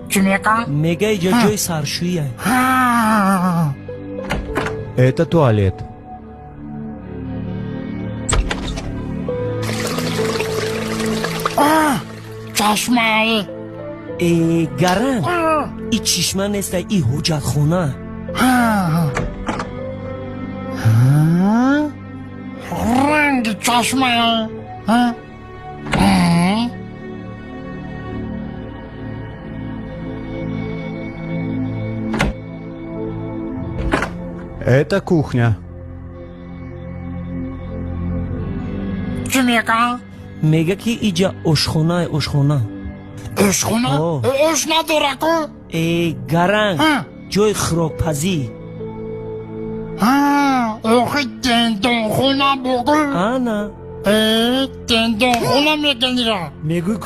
چی میگه؟ میگه اینجا جای سرشویی. Это туалет. چشمه گرم این چشمه نیست، این حجت خونه. رنگ چشمه Это кухня. چی میگه؟ میگه که اینجا اشخونه. اشخونه؟ آه. اش نداره که؟ گرم جای خوراکپزی. آخه دندان خونه بگو آنا دندان خونه میگه میگوی